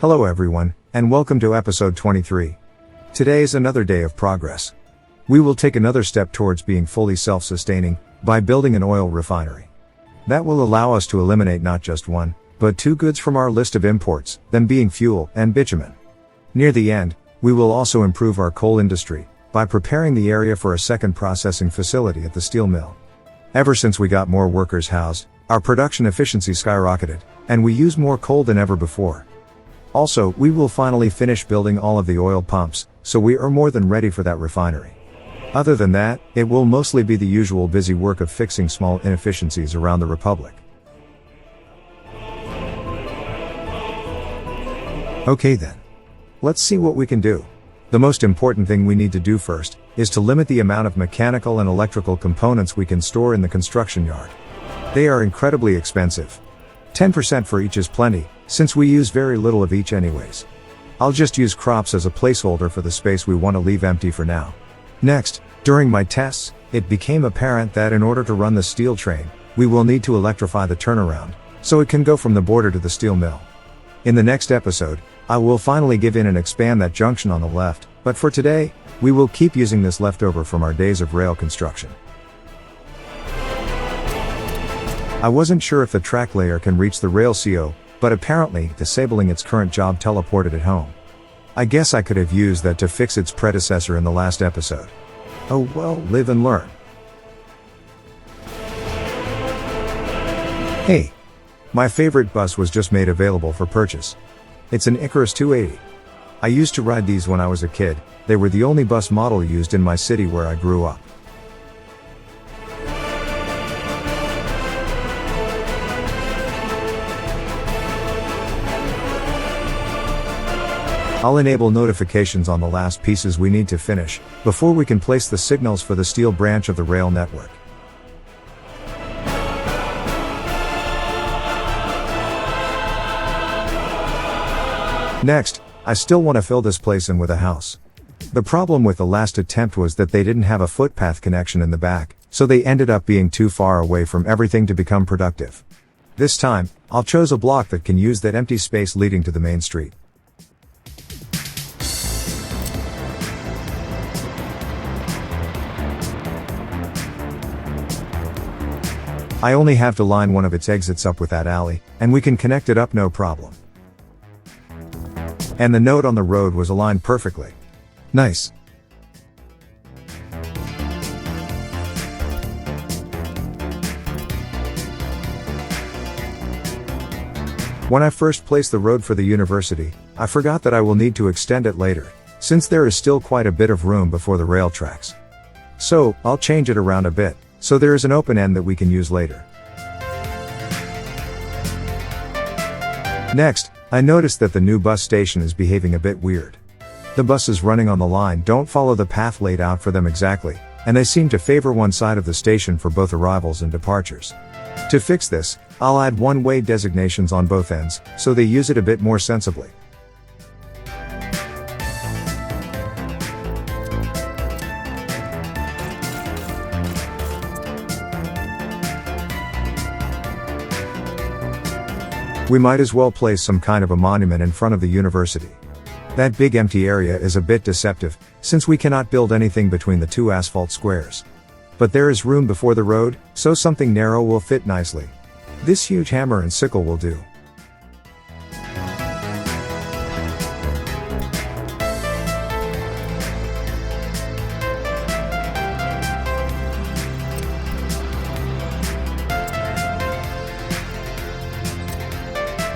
Hello everyone, and welcome to episode 23. Today is another day of progress. We will take another step towards being fully self-sustaining by building an oil refinery. That will allow us to eliminate not just one, but two goods from our list of imports, them being fuel and bitumen. Near the end, we will also improve our coal industry by preparing the area for a second processing facility at the steel mill. Ever since we got more workers housed, our production efficiency skyrocketed, and we use more coal than ever before. Also, we will finally finish building all of the oil pumps, so we are more than ready for that refinery. Other than that, it will mostly be the usual busy work of fixing small inefficiencies around the Republic. Okay then. Let's see what we can do. The most important thing we need to do first is to limit the amount of mechanical and electrical components we can store in the construction yard. They are incredibly expensive. 10% for each is plenty, since we use very little of each anyways. I'll just use crops as a placeholder for the space we want to leave empty for now. Next, during my tests, it became apparent that in order to run the steel train, we will need to electrify the turnaround, so it can go from the border to the steel mill. In the next episode, I will finally give in and expand that junction on the left, but for today, we will keep using this leftover from our days of rail construction. I wasn't sure if the track layer can reach the rail CO, but apparently, disabling its current job teleported it home. I guess I could have used that to fix its predecessor in the last episode. Oh well, live and learn. Hey! My favorite bus was just made available for purchase. It's an Icarus 280. I used to ride these when I was a kid. They were the only bus model used in my city where I grew up. I'll enable notifications on the last pieces we need to finish, before we can place the signals for the steel branch of the rail network. Next, I still want to fill this place in with a house. The problem with the last attempt was that they didn't have a footpath connection in the back, so they ended up being too far away from everything to become productive. This time, I'll choose a block that can use that empty space leading to the main street. I only have to line one of its exits up with that alley, and we can connect it up no problem. And the note on the road was aligned perfectly. Nice. When I first placed the road for the university, I forgot that I will need to extend it later, since there is still quite a bit of room before the rail tracks. So, I'll change it around a bit, so there is an open end that we can use later. Next, I noticed that the new bus station is behaving a bit weird. The buses running on the line don't follow the path laid out for them exactly, and they seem to favor one side of the station for both arrivals and departures. To fix this, I'll add one-way designations on both ends, so they use it a bit more sensibly. We might as well place some kind of a monument in front of the university. That big empty area is a bit deceptive, since we cannot build anything between the two asphalt squares. But there is room before the road, so something narrow will fit nicely. This huge hammer and sickle will do.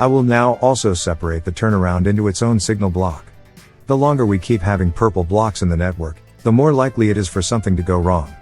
I will now also separate the turnaround into its own signal block. The longer we keep having purple blocks in the network, the more likely it is for something to go wrong.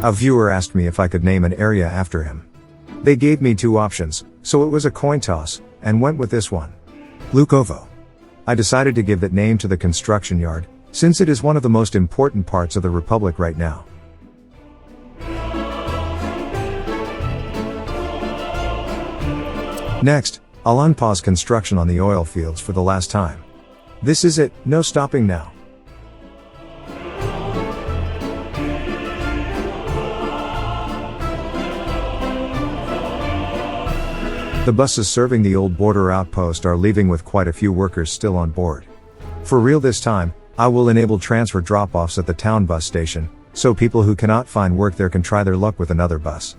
A viewer asked me if I could name an area after him. They gave me two options, so it was a coin toss, and went with this one. Lukovo. I decided to give that name to the construction yard, since it is one of the most important parts of the Republic right now. Next, I'll unpause construction on the oil fields for the last time. This is it, no stopping now. The buses serving the old border outpost are leaving with quite a few workers still on board. For real this time, I will enable transfer drop-offs at the town bus station, so people who cannot find work there can try their luck with another bus.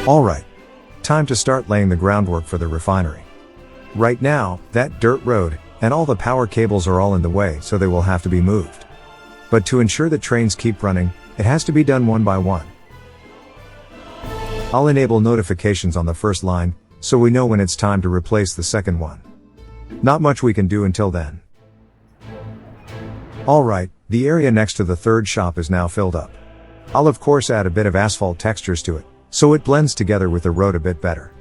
Alright. Time to start laying the groundwork for the refinery. Right now, that dirt road, and all the power cables are all in the way, so they will have to be moved. But to ensure that trains keep running, it has to be done one by one. I'll enable notifications on the first line, so we know when it's time to replace the second one. Not much we can do until then. Alright, the area next to the third shop is now filled up. I'll of course add a bit of asphalt textures to it, so it blends together with the road a bit better.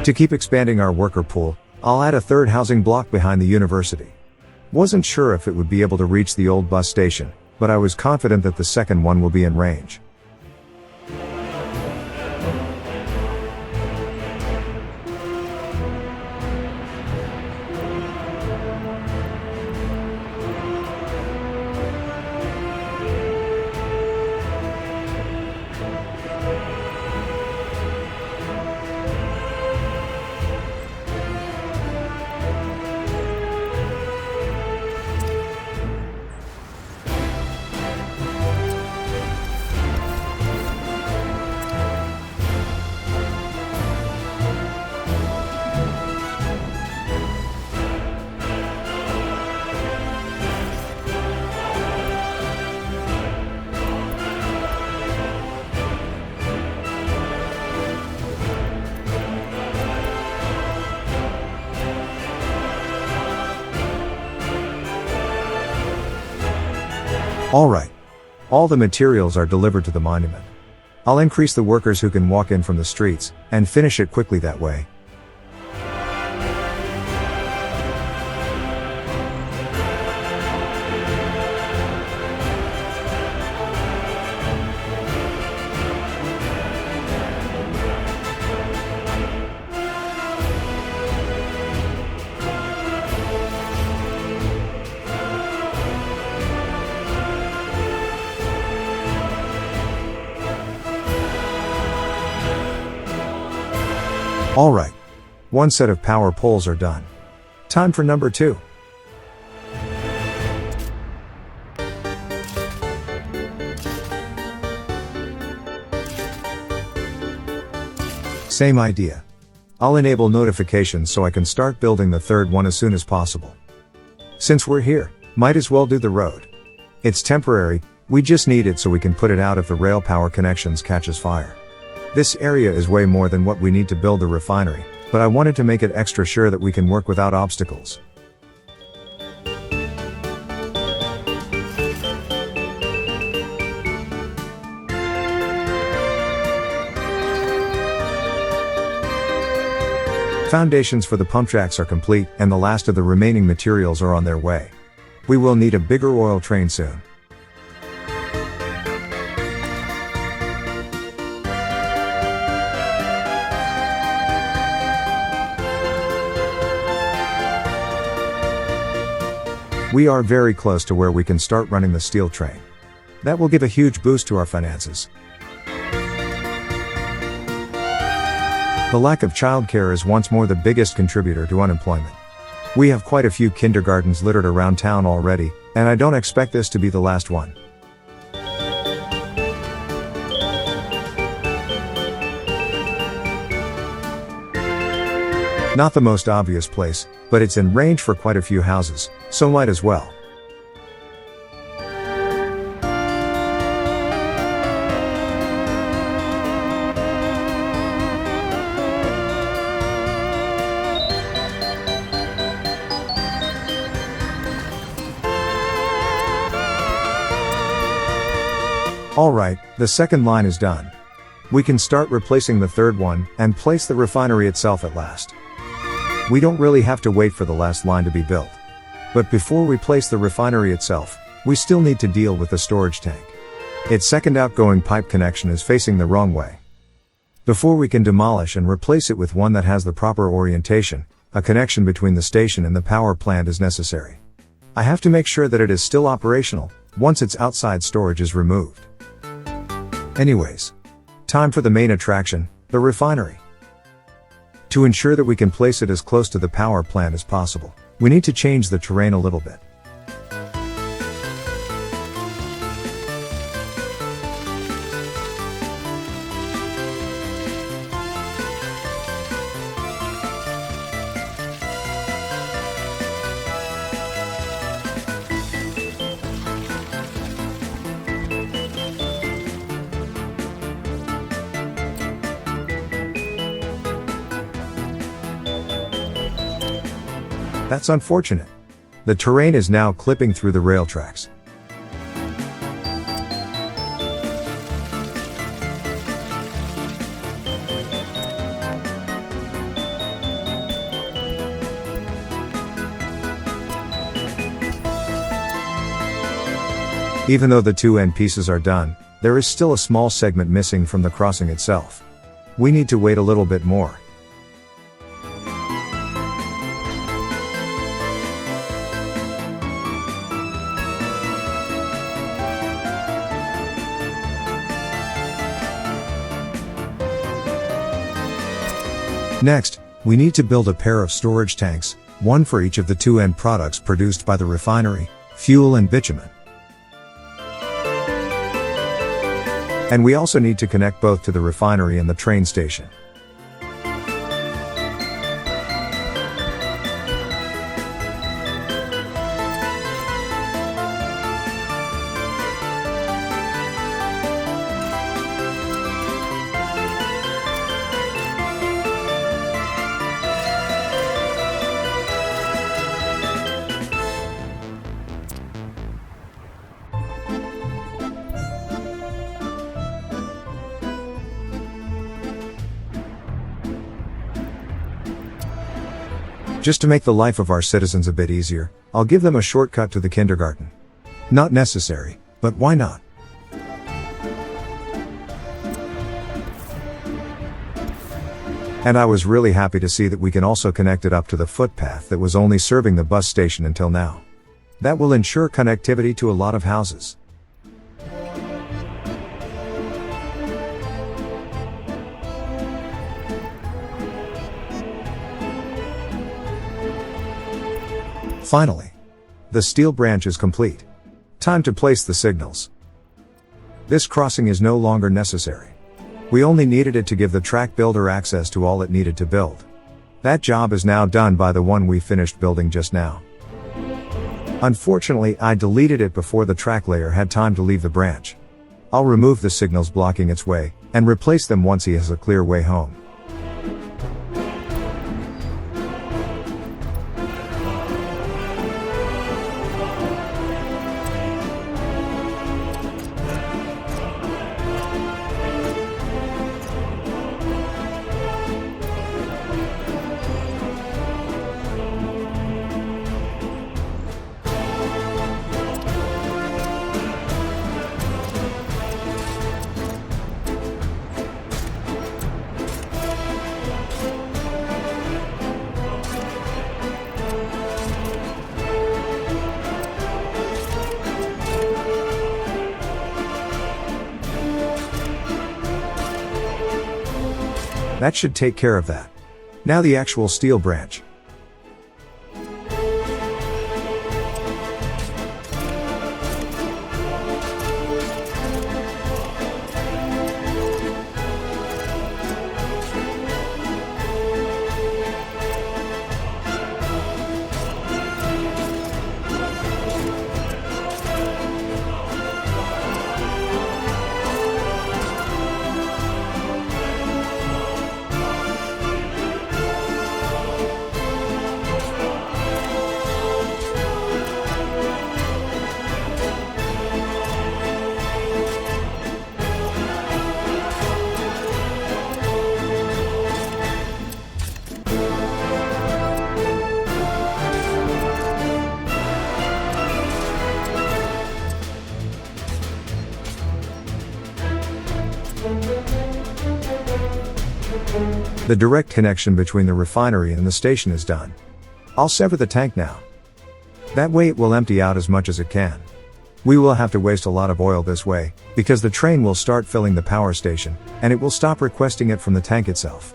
To keep expanding our worker pool, I'll add a third housing block behind the university. Wasn't sure if it would be able to reach the old bus station, but I was confident that the second one will be in range. Alright. All the materials are delivered to the monument. I'll increase the workers who can walk in from the streets, and finish it quickly that way. Alright. One set of power poles are done. Time for number 2. Same idea. I'll enable notifications so I can start building the third one as soon as possible. Since we're here, might as well do the road. It's temporary, we just need it so we can put it out if the rail power connections catches fire. This area is way more than what we need to build the refinery, but I wanted to make it extra sure that we can work without obstacles. Foundations for the pump jacks are complete, and the last of the remaining materials are on their way. We will need a bigger oil train soon. We are very close to where we can start running the steel train. That will give a huge boost to our finances. The lack of childcare is once more the biggest contributor to unemployment. We have quite a few kindergartens littered around town already, and I don't expect this to be the last one. Not the most obvious place, but it's in range for quite a few houses, so might as well. Alright, the second line is done. We can start replacing the third one, and place the refinery itself at last. We don't really have to wait for the last line to be built. But before we place the refinery itself, we still need to deal with the storage tank. Its second outgoing pipe connection is facing the wrong way. Before we can demolish and replace it with one that has the proper orientation, a connection between the station and the power plant is necessary. I have to make sure that it is still operational, once its outside storage is removed. Anyways, time for the main attraction, the refinery. To ensure that we can place it as close to the power plant as possible, we need to change the terrain a little bit. That's unfortunate. The terrain is now clipping through the rail tracks. Even though the two end pieces are done, there is still a small segment missing from the crossing itself. We need to wait a little bit more. Next, we need to build a pair of storage tanks, one for each of the two end products produced by the refinery, fuel and bitumen. And we also need to connect both to the refinery and the train station. Just to make the life of our citizens a bit easier, I'll give them a shortcut to the kindergarten. Not necessary, but why not? And I was really happy to see that we can also connect it up to the footpath that was only serving the bus station until now. That will ensure connectivity to a lot of houses. Finally, the steel branch is complete. Time to place the signals. This crossing is no longer necessary. We only needed it to give the track builder access to all it needed to build. That job is now done by the one we finished building just now. Unfortunately, I deleted it before the track layer had time to leave the branch. I'll remove the signals blocking its way, and replace them once he has a clear way home. That should take care of that. Now the actual steel branch. The direct connection between the refinery and the station is done. I'll sever the tank now. That way it will empty out as much as it can. We will have to waste a lot of oil this way, because the train will start filling the power station, and it will stop requesting it from the tank itself.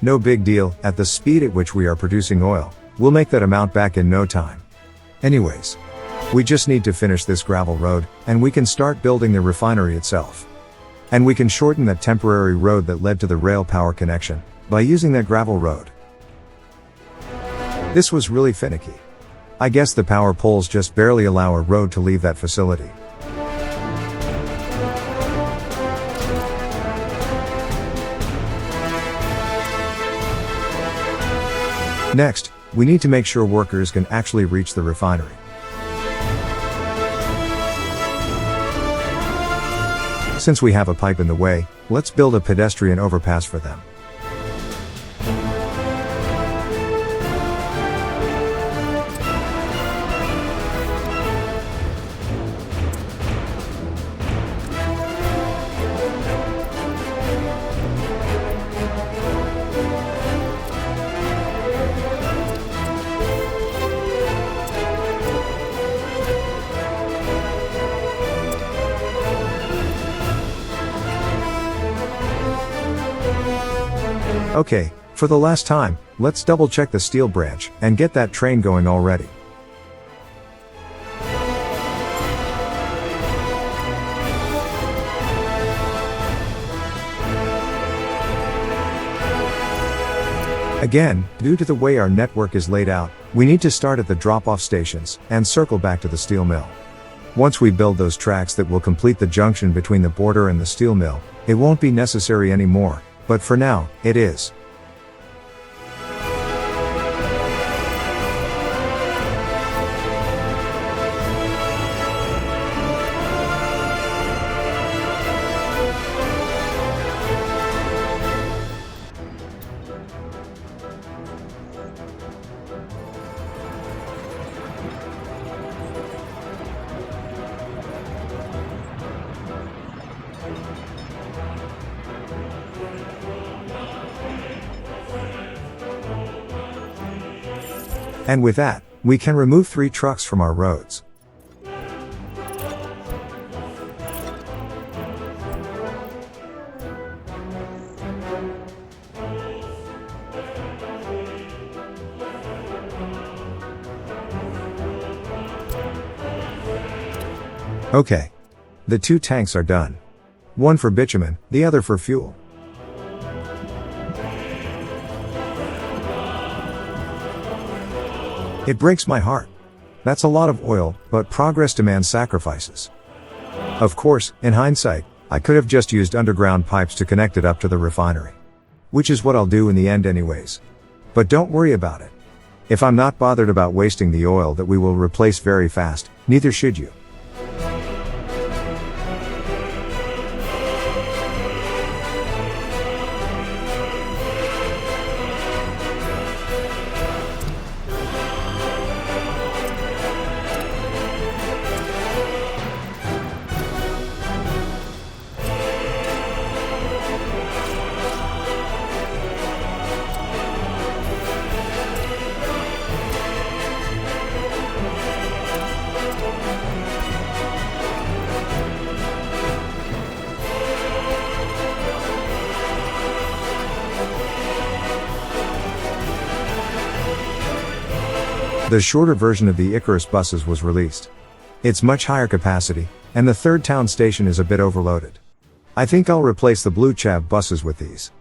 No big deal, at the speed at which we are producing oil, we'll make that amount back in no time. Anyways, we just need to finish this gravel road, and we can start building the refinery itself. And we can shorten that temporary road that led to the rail power connection, by using that gravel road. This was really finicky. I guess the power poles just barely allow a road to leave that facility. Next, we need to make sure workers can actually reach the refinery. Since we have a pipe in the way, let's build a pedestrian overpass for them. Okay, for the last time, let's double check the steel branch, and get that train going already. Again, due to the way our network is laid out, we need to start at the drop-off stations, and circle back to the steel mill. Once we build those tracks that will complete the junction between the border and the steel mill, it won't be necessary anymore. But for now, it is. And with that, we can remove 3 trucks from our roads. Okay. The 2 tanks are done. One for bitumen, the other for fuel. It breaks my heart. That's a lot of oil, but progress demands sacrifices. Of course, in hindsight, I could have just used underground pipes to connect it up to the refinery. Which is what I'll do in the end anyways. But don't worry about it. If I'm not bothered about wasting the oil that we will replace very fast, neither should you. The shorter version of the Icarus buses was released. It's much higher capacity, and the third town station is a bit overloaded. I think I'll replace the blue chav buses with these.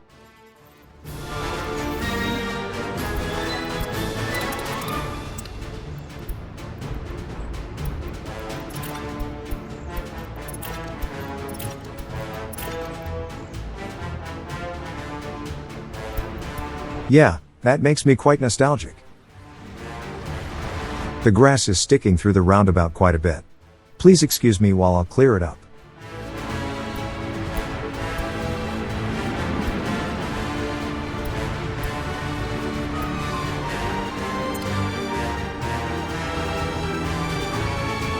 Yeah, that makes me quite nostalgic. The grass is sticking through the roundabout quite a bit. Please excuse me while I'll clear it up.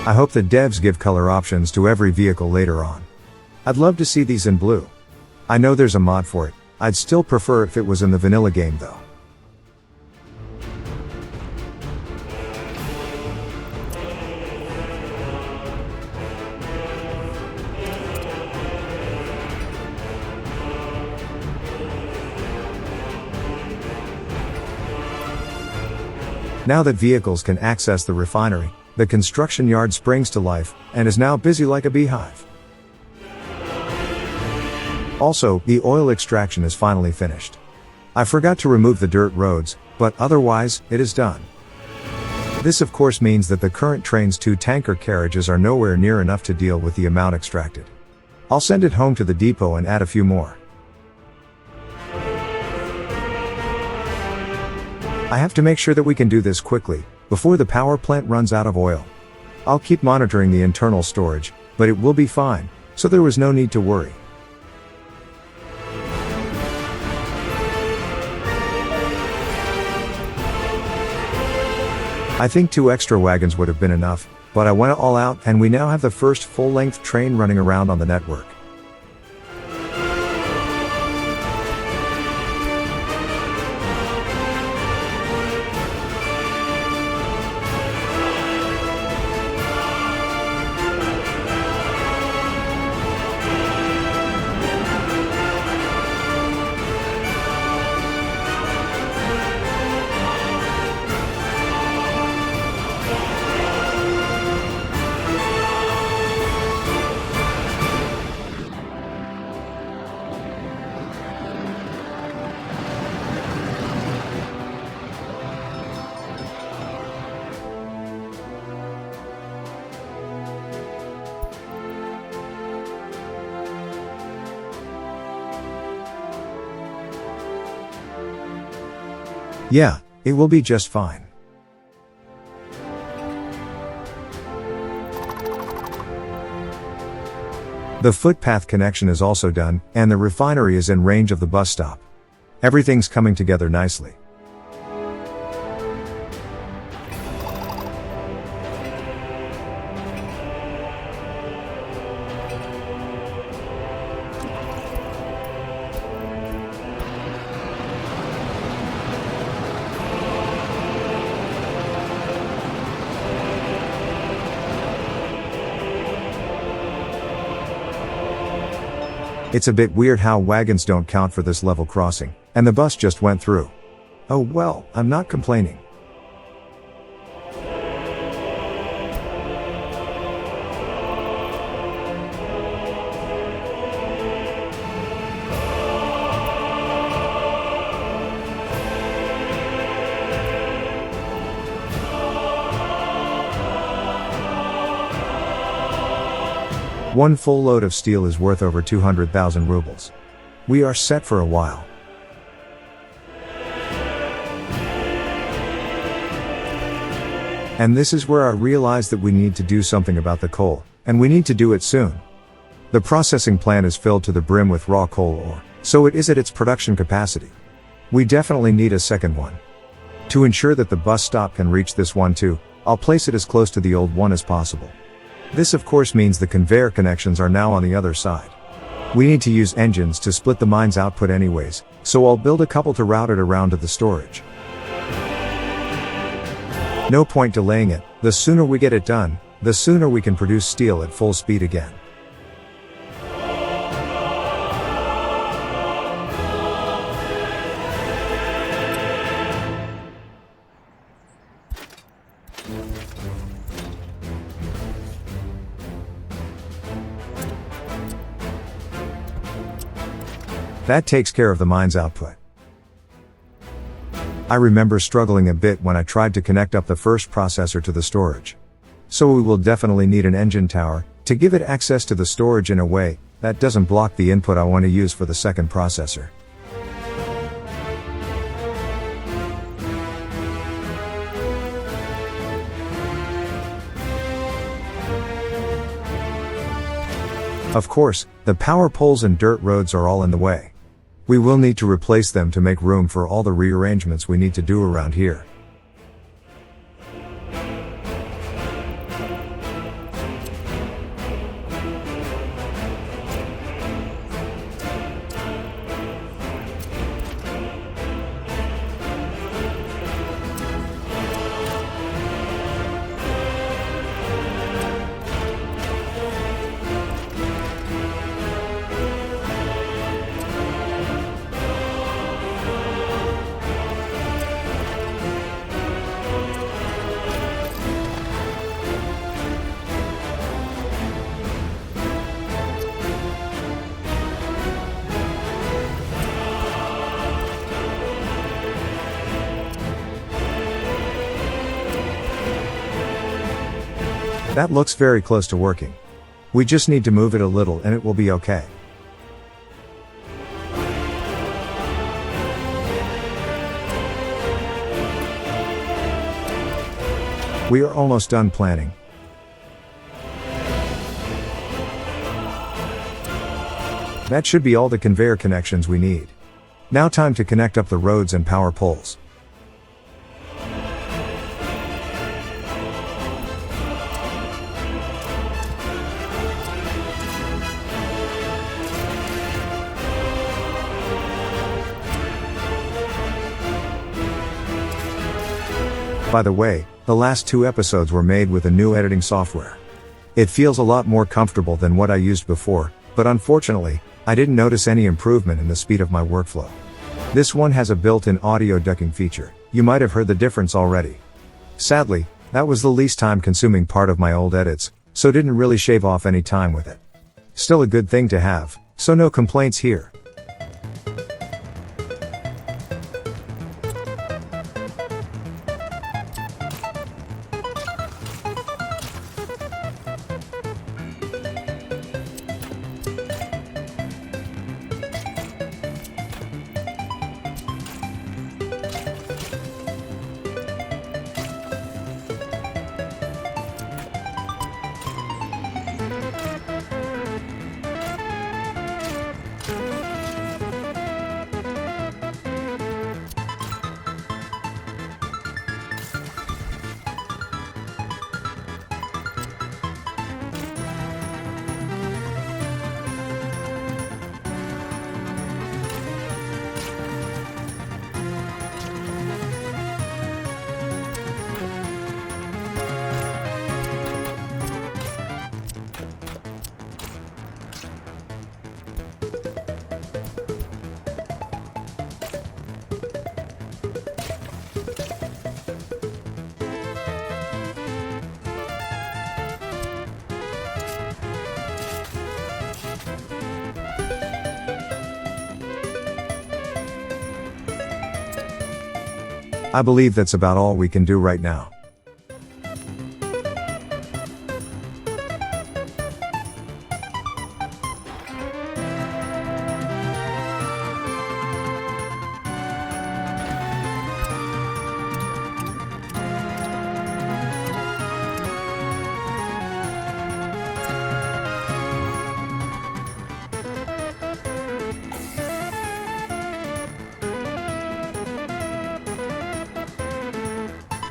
I hope the devs give color options to every vehicle later on. I'd love to see these in blue. I know there's a mod for it. I'd still prefer if it was in the vanilla game though. Now that vehicles can access the refinery, the construction yard springs to life, and is now busy like a beehive. Also, the oil extraction is finally finished. I forgot to remove the dirt roads, but otherwise, it is done. This of course means that the current train's 2 tanker carriages are nowhere near enough to deal with the amount extracted. I'll send it home to the depot and add a few more. I have to make sure that we can do this quickly, before the power plant runs out of oil. I'll keep monitoring the internal storage, but it will be fine, so there was no need to worry. I think 2 extra wagons would have been enough, but I went all out and we now have the first full-length train running around on the network. Yeah, it will be just fine. The footpath connection is also done, and the refinery is in range of the bus stop. Everything's coming together nicely. It's a bit weird how wagons don't count for this level crossing, and the bus just went through. Oh well, I'm not complaining. One full load of steel is worth over 200,000 rubles. We are set for a while. And this is where I realized that we need to do something about the coal, and we need to do it soon. The processing plant is filled to the brim with raw coal ore, so it is at its production capacity. We definitely need a second one. To ensure that the bus stop can reach this one too, I'll place it as close to the old one as possible. This of course means the conveyor connections are now on the other side. We need to use engines to split the mine's output anyways, so I'll build a couple to route it around to the storage. No point delaying it, the sooner we get it done, the sooner we can produce steel at full speed again. That takes care of the mine's output. I remember struggling a bit when I tried to connect up the first processor to the storage. So we will definitely need an engine tower to give it access to the storage in a way that doesn't block the input I want to use for the second processor. Of course, the power poles and dirt roads are all in the way. We will need to replace them to make room for all the rearrangements we need to do around here. That looks very close to working. We just need to move it a little and it will be okay. We are almost done planning. That should be all the conveyor connections we need. Now time to connect up the roads and power poles. By the way, the last 2 episodes were made with a new editing software. It feels a lot more comfortable than what I used before, but unfortunately, I didn't notice any improvement in the speed of my workflow. This one has a built-in audio ducking feature. You might have heard the difference already. Sadly, that was the least time-consuming part of my old edits, so didn't really shave off any time with it. Still a good thing to have, so no complaints here. I believe that's about all we can do right now.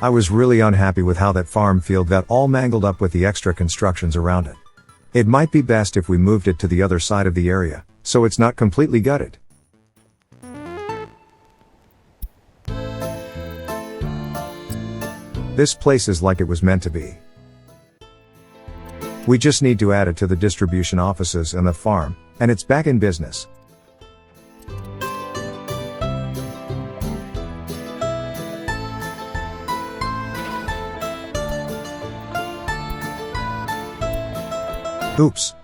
I was really unhappy with how that farm field got all mangled up with the extra constructions around it. It might be best if we moved it to the other side of the area, so it's not completely gutted. This place is like it was meant to be. We just need to add it to the distribution offices and the farm, and it's back in business. Oops.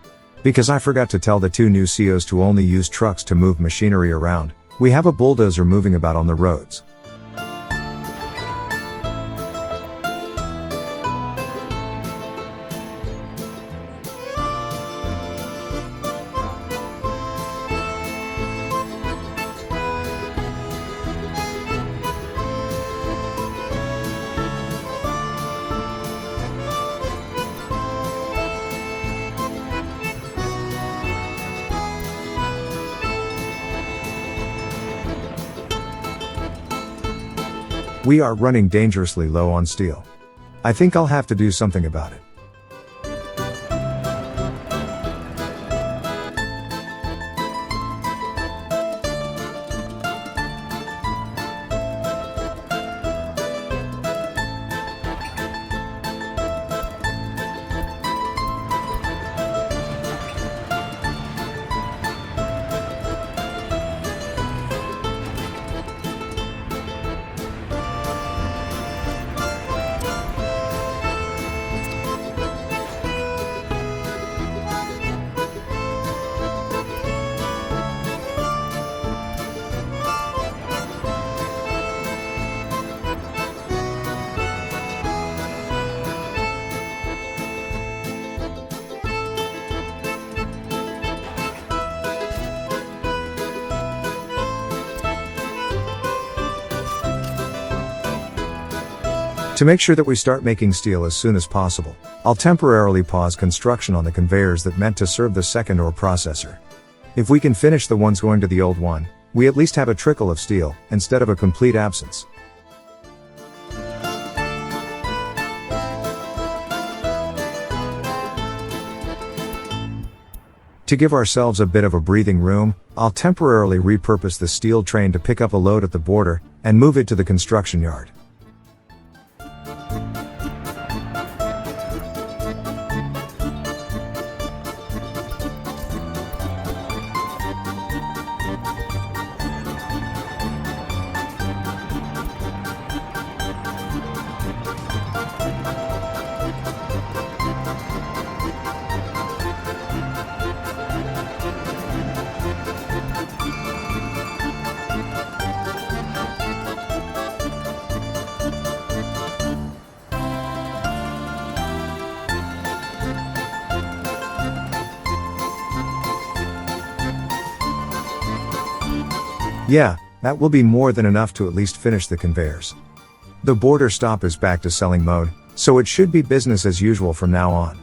Because I forgot to tell the two new CEOs to only use trucks to move machinery around, we have a bulldozer moving about on the roads. We are running dangerously low on steel. I think I'll have to do something about it. To make sure that we start making steel as soon as possible, I'll temporarily pause construction on the conveyors that meant to serve the second ore processor. If we can finish the ones going to the old one, we at least have a trickle of steel, instead of a complete absence. To give ourselves a bit of a breathing room, I'll temporarily repurpose the steel train to pick up a load at the border, and move it to the construction yard. Yeah, that will be more than enough to at least finish the conveyors. The border stop is back to selling mode, so it should be business as usual from now on.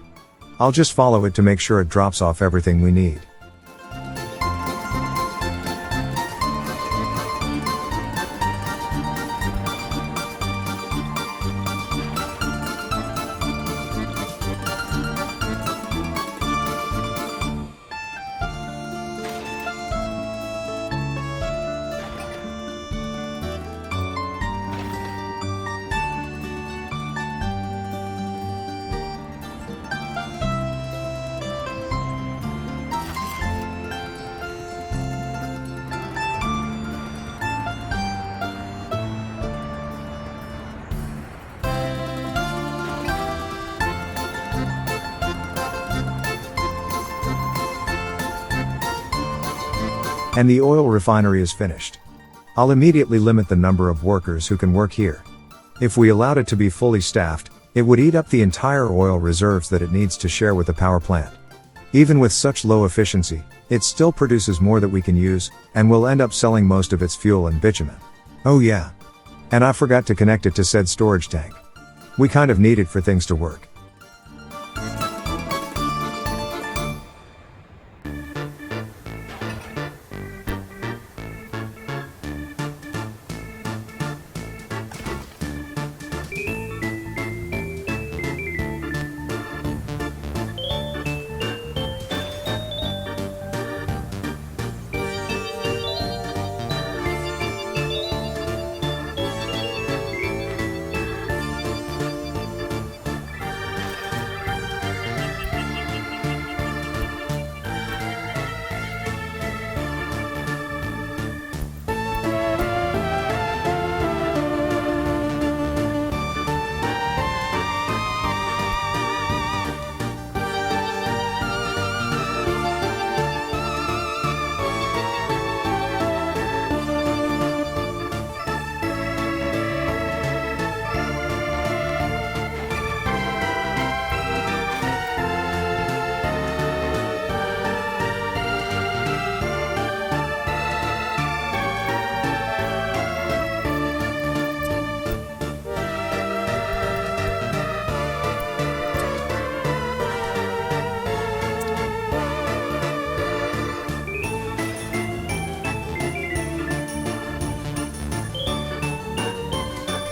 I'll just follow it to make sure it drops off everything we need. And the oil refinery is finished. I'll immediately limit the number of workers who can work here. If we allowed it to be fully staffed, it would eat up the entire oil reserves that it needs to share with the power plant. Even with such low efficiency, it still produces more that we can use, and we'll end up selling most of its fuel and bitumen. Oh yeah. And I forgot to connect it to said storage tank. We kind of need it for things to work.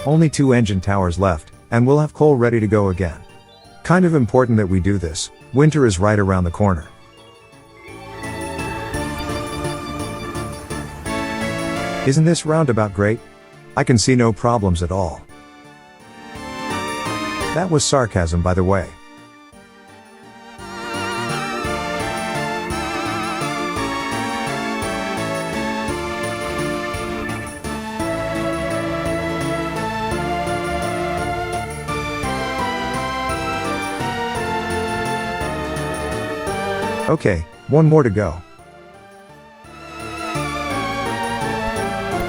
Only 2 engine towers left, and we'll have coal ready to go again. Kind of important that we do this, winter is right around the corner. Isn't this roundabout great? I can see no problems at all. That was sarcasm, by the way. Okay, one more to go.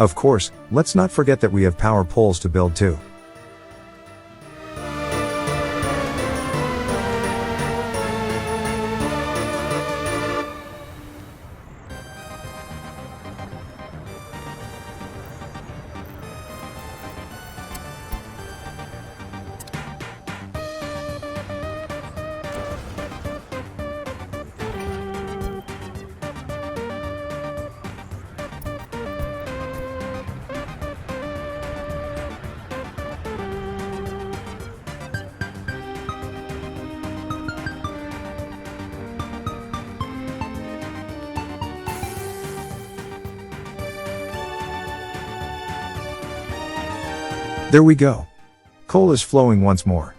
Of course, let's not forget that we have power poles to build too. There we go. Coal is flowing once more.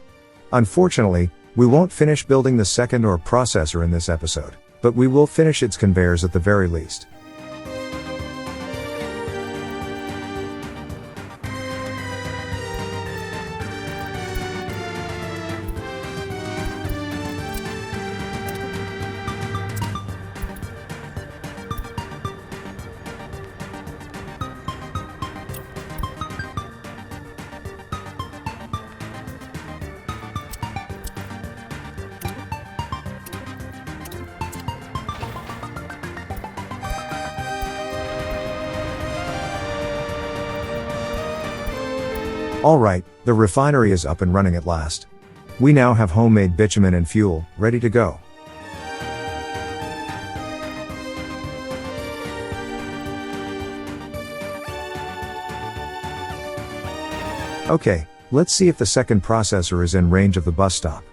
Unfortunately, we won't finish building the second ore processor in this episode, but we will finish its conveyors at the very least. Alright, the refinery is up and running at last. We now have homemade bitumen and fuel, ready to go. Okay, let's see if the second processor is in range of the bus stop.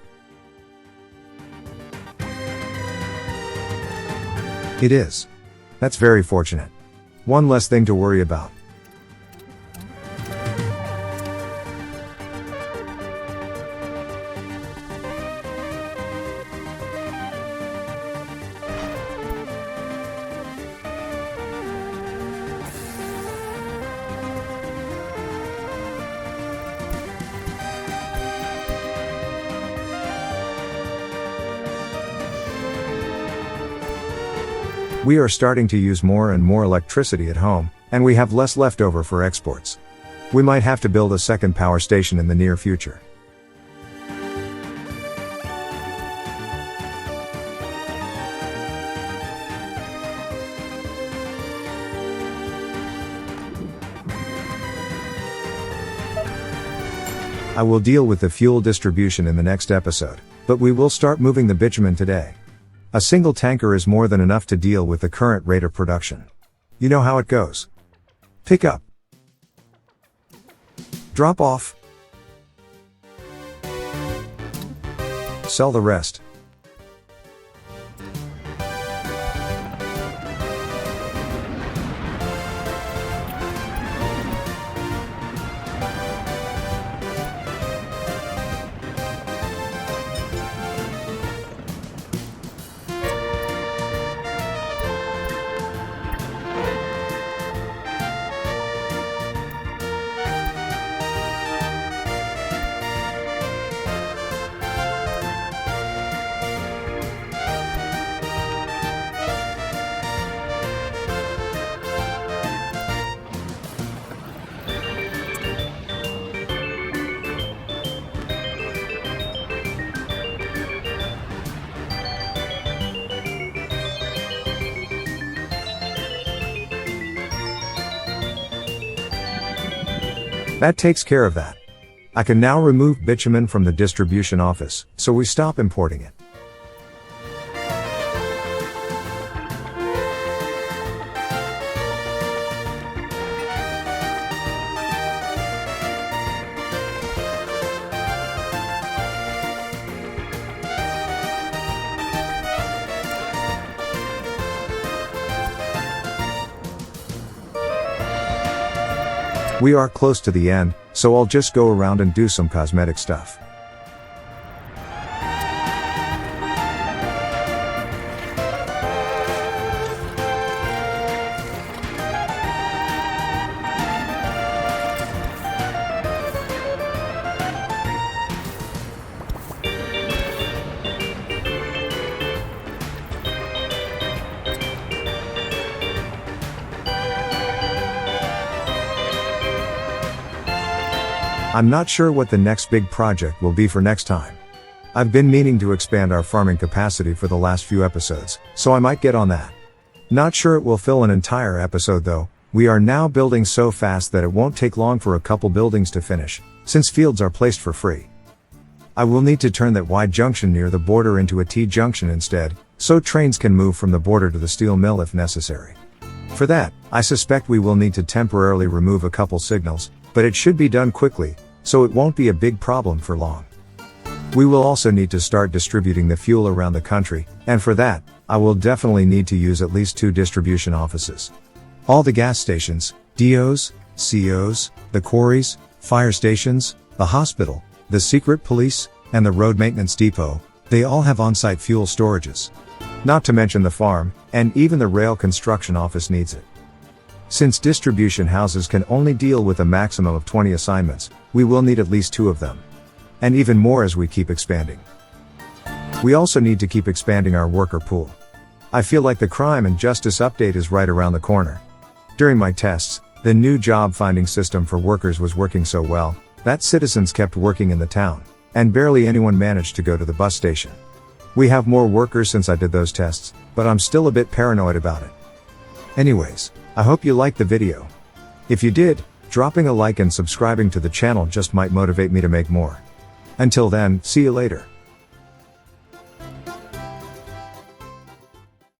It is. That's very fortunate. One less thing to worry about. We are starting to use more and more electricity at home, and we have less left over for exports. We might have to build a second power station in the near future. I will deal with the fuel distribution in the next episode, but we will start moving the bitumen today. A single tanker is more than enough to deal with the current rate of production. You know how it goes. Pick up. Drop off. Sell the rest. That takes care of that. I can now remove bitumen from the distribution office, so we stop importing it. We are close to the end, so I'll just go around and do some cosmetic stuff. I'm not sure what the next big project will be for next time. I've been meaning to expand our farming capacity for the last few episodes, so I might get on that. Not sure it will fill an entire episode though. We are now building so fast that it won't take long for a couple buildings to finish, since fields are placed for free. I will need to turn that Y junction near the border into a T junction instead, so trains can move from the border to the steel mill if necessary. For that, I suspect we will need to temporarily remove a couple signals, but it should be done quickly, so it won't be a big problem for long. We will also need to start distributing the fuel around the country, and for that, I will definitely need to use at least 2 distribution offices. All the gas stations, DOs, COs, the quarries, fire stations, the hospital, the secret police, and the road maintenance depot, they all have on-site fuel storages. Not to mention the farm, and even the rail construction office needs it. Since distribution houses can only deal with a maximum of 20 assignments, we will need at least 2 of them. And even more as we keep expanding. We also need to keep expanding our worker pool. I feel like the crime and justice update is right around the corner. During my tests, the new job finding system for workers was working so well, that citizens kept working in the town, and barely anyone managed to go to the bus station. We have more workers since I did those tests, but I'm still a bit paranoid about it. Anyways, I hope you liked the video. If you did, dropping a like and subscribing to the channel just might motivate me to make more. Until then, see you later.